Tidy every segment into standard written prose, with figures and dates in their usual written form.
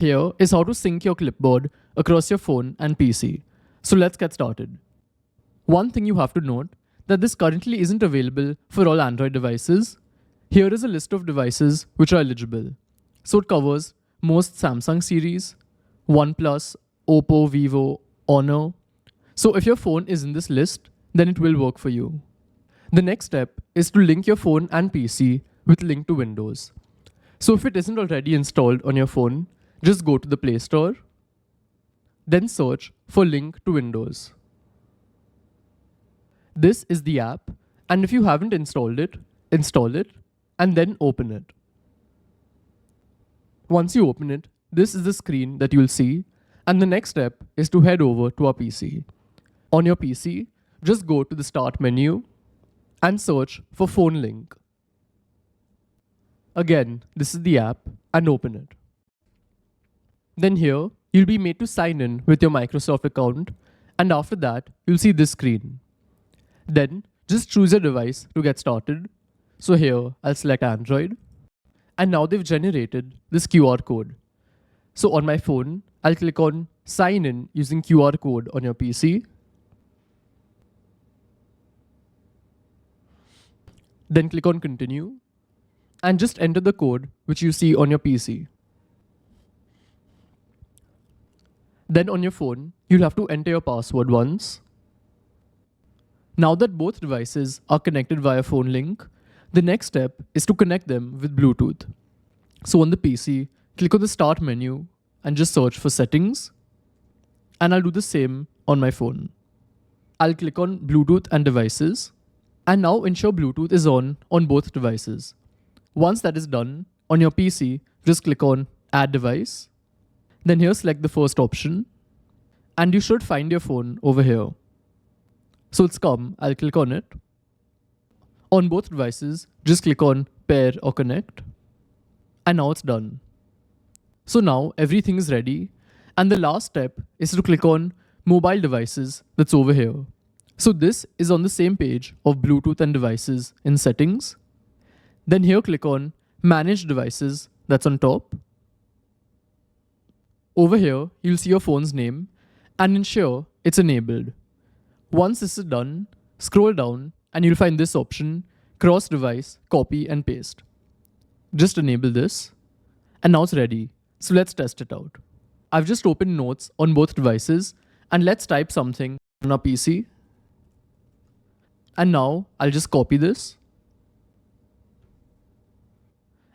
Here is how to sync your clipboard across your phone and PC. So let's get started. One thing you have to note that this currently isn't available for all Android devices. Here is a list of devices which are eligible. So it covers most Samsung series, OnePlus, Oppo, Vivo, Honor. So if your phone is in this list, then it will work for you. The next step is to link your phone and PC with link to Windows. So if it isn't already installed on your phone, just go to the Play Store, then search for link to Windows. This is the app, and if you haven't installed it, install it and then open it. Once you open it, this is the screen that you'll see, and the next step is to head over to our PC. On your PC, just go to the Start menu and search for Phone Link. Again, this is the app, and open it. Then here, you'll be made to sign in with your Microsoft account, and after that, you'll see this screen. Then, just choose your device to get started. So here, I'll select Android. And now they've generated this QR code. So on my phone, I'll click on Sign in using QR code on your PC. Then click on Continue. And just enter the code which you see on your PC. Then on your phone, you'll have to enter your password once. Now that both devices are connected via phone link, the next step is to connect them with Bluetooth. So on the PC, click on the Start menu and just search for Settings. And I'll do the same on my phone. I'll click on Bluetooth and Devices. And now ensure Bluetooth is on both devices. Once that is done, on your PC, just click on Add Device. Then here select the first option. And you should find your phone over here. So it's come, I'll click on it. On both devices, just click on Pair or Connect. And now it's done. So now everything is ready. And the last step is to click on Mobile Devices that's over here. So this is on the same page of Bluetooth and Devices in Settings. Then here click on Manage Devices that's on top. Over here, you'll see your phone's name and ensure it's enabled. Once this is done, scroll down and you'll find this option, Cross Device, Copy and Paste. Just enable this. And now it's ready. So let's test it out. I've just opened Notes on both devices and let's type something on our PC. And now I'll just copy this.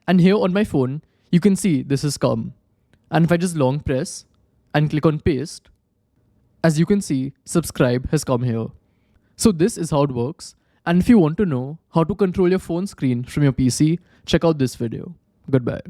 And here on my phone, you can see this has come. And if I just long press and click on Paste, as you can see, Subscribe has come here. So this is how it works. And if you want to know how to control your phone screen from your PC, check out this video. Goodbye.